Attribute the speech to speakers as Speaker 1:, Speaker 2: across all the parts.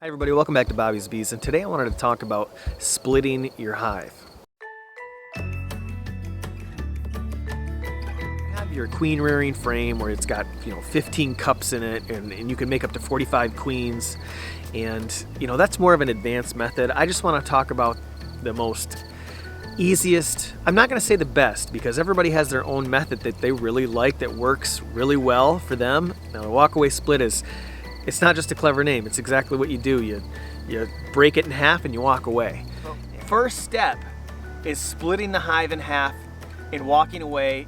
Speaker 1: Hi everybody, welcome back to Bobby's Bees, and today I wanted to talk about splitting your hive. You have your queen rearing frame where it's got 15 cups in it, and you can make up to 45 queens, and that's more of an advanced method. I just want to talk about the most easiest, I'm not going to say the best, because everybody has their own method that they really like, that works really well for them. Now the walkaway split it's not just a clever name, it's exactly what you do. You break it in half and you walk away. First step is splitting the hive in half and walking away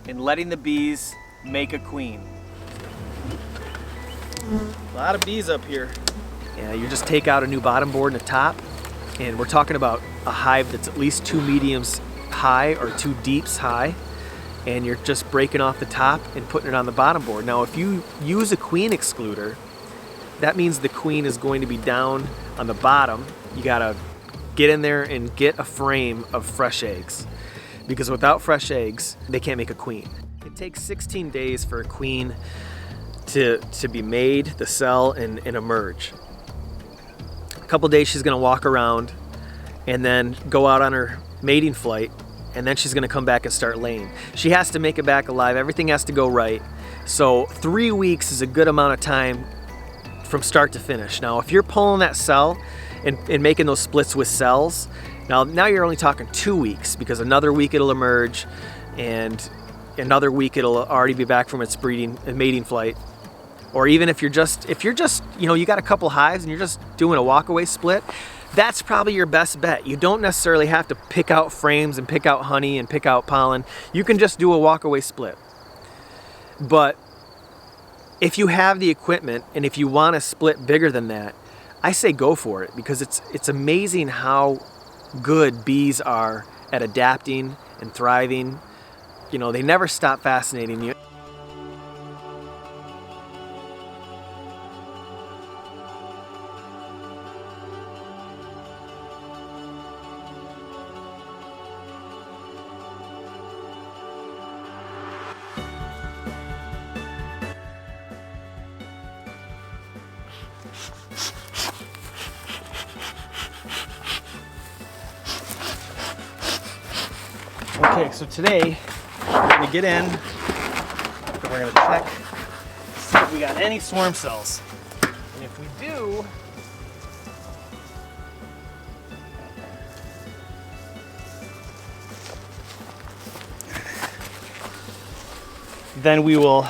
Speaker 1: and letting the bees make a queen. A lot of bees up here. Yeah, you just take out a new bottom board and a top, and we're talking about a hive that's at least 2 mediums high or 2 deeps high, and you're just breaking off the top and putting it on the bottom board. Now if you use a queen excluder, that means the queen is going to be down on the bottom. You gotta get in there and get a frame of fresh eggs, because without fresh eggs, they can't make a queen. It takes 16 days for a queen to be made, the cell, and emerge. A couple days she's gonna walk around and then go out on her mating flight, and then she's gonna come back and start laying. She has to make it back alive. Everything has to go right. So 3 weeks is a good amount of time from start to finish. Now if you're pulling that cell and making those splits with cells, now you're only talking 2 weeks, because another week it'll emerge, and another week it'll already be back from its breeding and mating flight. Or even if you're just you got a couple hives and you're just doing a walkaway split, that's probably your best bet. You don't necessarily have to pick out frames and pick out honey and pick out pollen. You can just do a walkaway split. But if you have the equipment and if you want to split bigger than that, I say go for it, because it's amazing how good bees are at adapting and thriving. They never stop fascinating you. Okay, so today we're going to get in and we're going to check, see if we got any swarm cells. And if we do, then we will,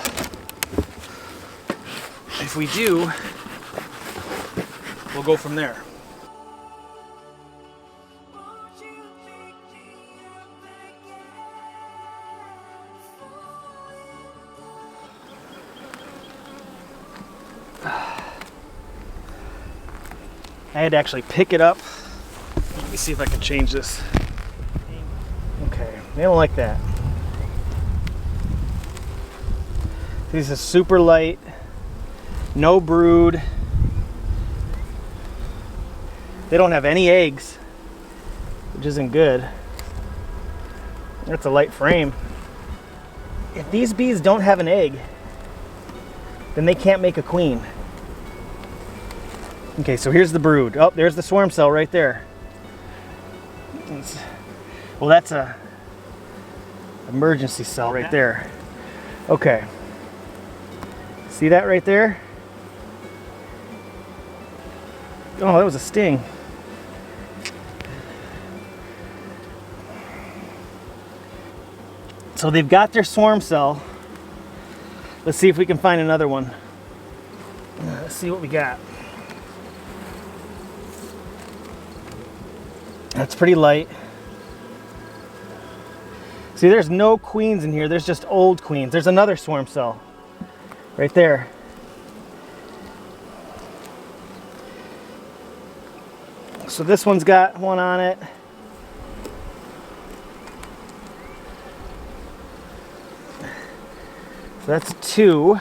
Speaker 1: if we do, we'll go from there. I had to actually pick it up. Let me see if I can change this. Okay, they don't like that. This is super light, no brood. They don't have any eggs, which isn't good. That's a light frame. If these bees don't have an egg, then they can't make a queen. Okay, so here's the brood. Oh, there's the swarm cell right there. Well, that's a emergency cell right there. Okay. See that right there? Oh, that was a sting. So they've got their swarm cell. Let's see if we can find another one. Let's see what we got. That's pretty light. See, there's no queens in here. There's just old queens. There's another swarm cell right there. So this one's got one on it. So that's 2.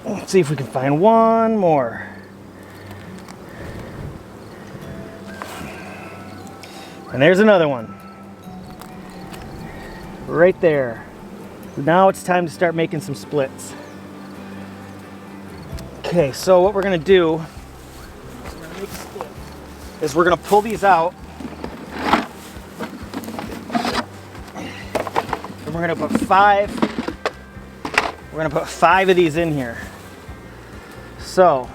Speaker 1: Let's see if we can find one more. And there's another one. right there. Now it's time to start making some splits. Okay, so what we're gonna do is we're gonna pull these out, and we're gonna put five of these in here. So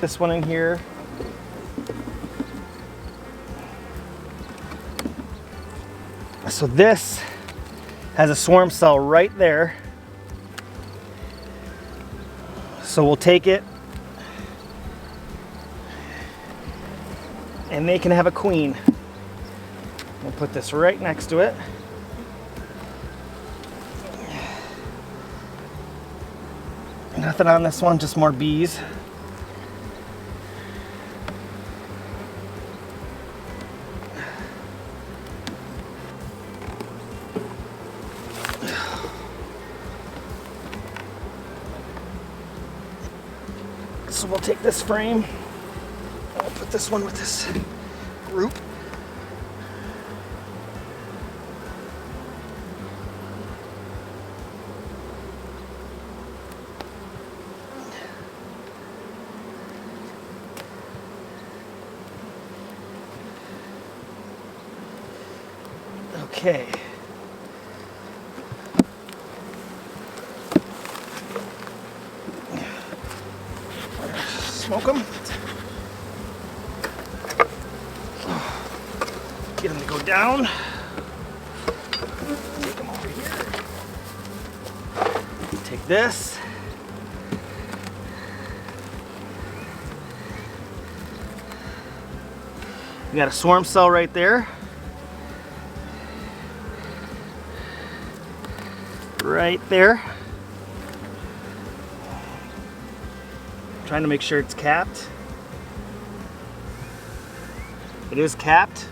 Speaker 1: this one in here. So this has a swarm cell right there. So we'll take it, and they can have a queen. We'll put this right next to it. Nothing on this one, just more bees. So we'll take this frame, I'll put this one with this group. Okay. Smoke them. Get them to go down. Take them over here. Take this. We got a swarm cell right there. Right there. Trying to make sure it's capped. It is capped.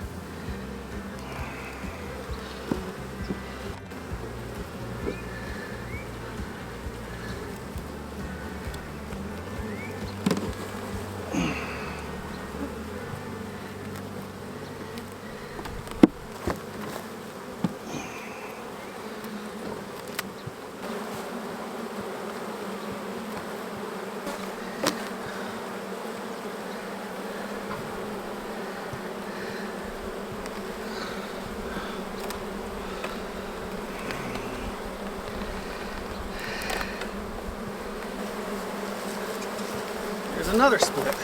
Speaker 1: There's another split.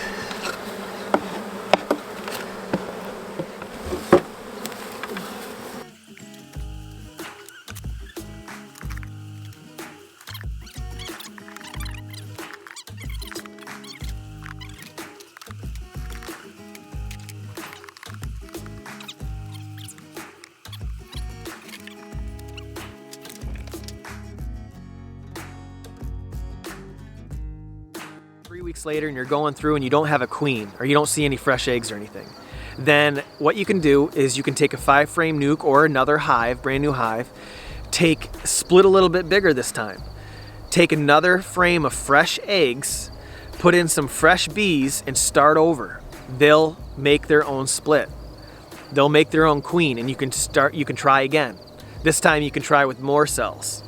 Speaker 1: 3 weeks later and you're going through and you don't have a queen or you don't see any fresh eggs or anything, then what you can do is you can take a 5-frame nuke or another hive, brand new hive, split a little bit bigger this time. Take another frame of fresh eggs, put in some fresh bees and start over. They'll make their own split. They'll make their own queen and you can try again. This time you can try with more cells.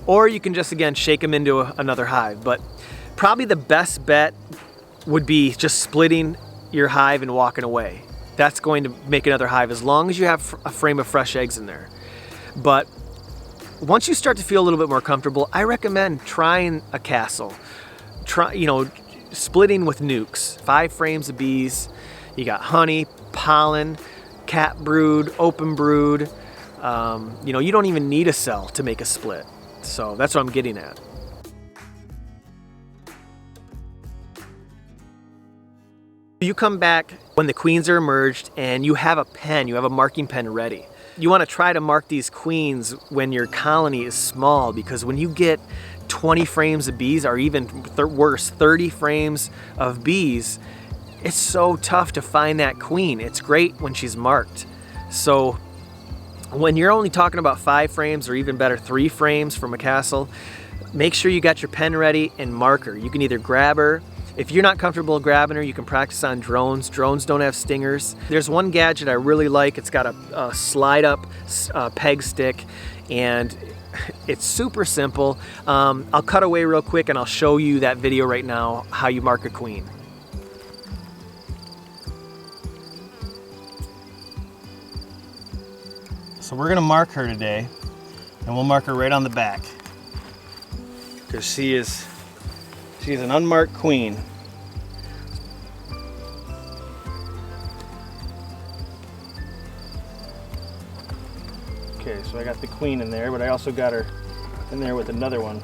Speaker 1: Or you can just again shake them into another hive. But probably the best bet would be just splitting your hive and walking away. That's going to make another hive as long as you have a frame of fresh eggs in there. But once you start to feel a little bit more comfortable, I recommend trying a castle. Splitting with nukes. 5 frames of bees. You got honey, pollen, cat brood, open brood. You don't even need a cell to make a split. So that's what I'm getting at. You come back when the queens are emerged and you have a pen, you have a marking pen ready. You want to try to mark these queens when your colony is small, because when you get 20 frames of bees, or even worse, 30 frames of bees, it's so tough to find that queen. It's great when she's marked. So when you're only talking about 5 frames or even better 3 frames from a castle, make sure you got your pen ready and marker. You can either grab her If you're not comfortable grabbing her, you can practice on drones. Drones don't have stingers. There's one gadget I really like. It's got a slide up peg stick, and it's super simple. I'll cut away real quick and I'll show you that video right now, how you mark a queen. So we're gonna mark her today, and we'll mark her right on the back, because she is an unmarked queen. Okay, so I got the queen in there, but I also got her in there with another one.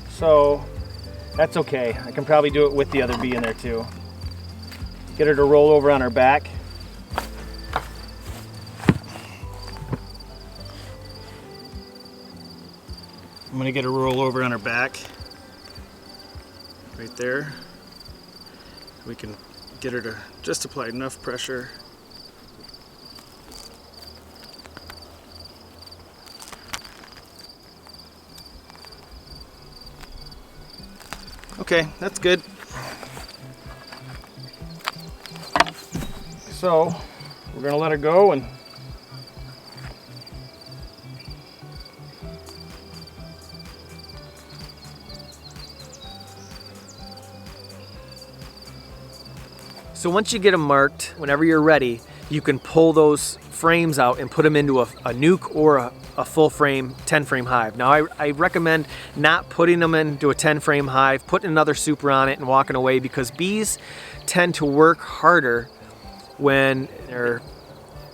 Speaker 1: So that's okay. I can probably do it with the other bee in there too. Get her to roll over on her back. I'm gonna get her roll over on her back, right there. We can get her to just apply enough pressure. Okay, that's good. So we're gonna let her go, and so once you get them marked, whenever you're ready, you can pull those frames out and put them into a nuke or a full frame 10 frame hive. Now I recommend not putting them into a 10 frame hive, putting another super on it and walking away, because bees tend to work harder when they're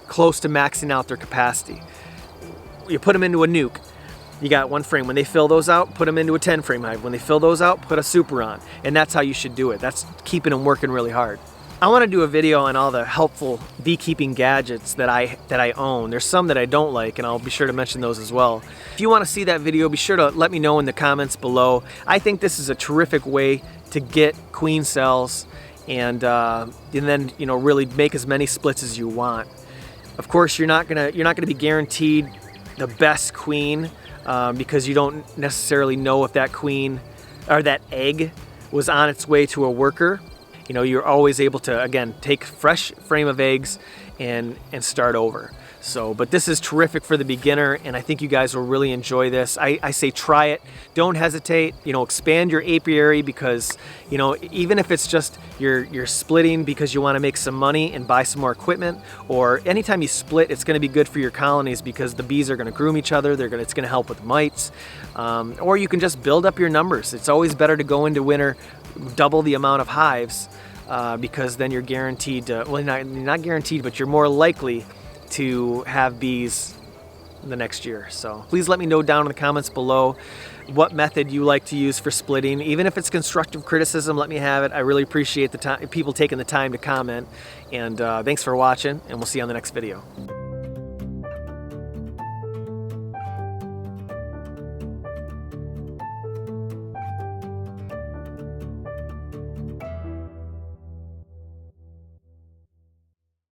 Speaker 1: close to maxing out their capacity. You put them into a nuke, you got one frame. When they fill those out, put them into a 10 frame hive. When they fill those out, put a super on. And that's how you should do it. That's keeping them working really hard. I want to do a video on all the helpful beekeeping gadgets that I own. There's some that I don't like, and I'll be sure to mention those as well. If you want to see that video, be sure to let me know in the comments below. I think this is a terrific way to get queen cells, and then really make as many splits as you want. Of course, you're not gonna be guaranteed the best queen, because you don't necessarily know if that queen or that egg was on its way to a worker. You're always able to, again, take fresh frame of eggs and start over. So, but this is terrific for the beginner, and I think you guys will really enjoy this. I say try it. Don't hesitate. Expand your apiary, because even if it's just you're splitting because you want to make some money and buy some more equipment, or anytime you split, it's going to be good for your colonies, because the bees are going to groom each other. It's going to help with mites, or you can just build up your numbers. It's always better to go into winter double the amount of hives, because then you're guaranteed to, well, not guaranteed, but you're more likely to have bees the next year. So please let me know down in the comments below what method you like to use for splitting. Even if it's constructive criticism, let me have it. I really appreciate the time, people taking the time to comment. And thanks for watching, and we'll see you on the next video.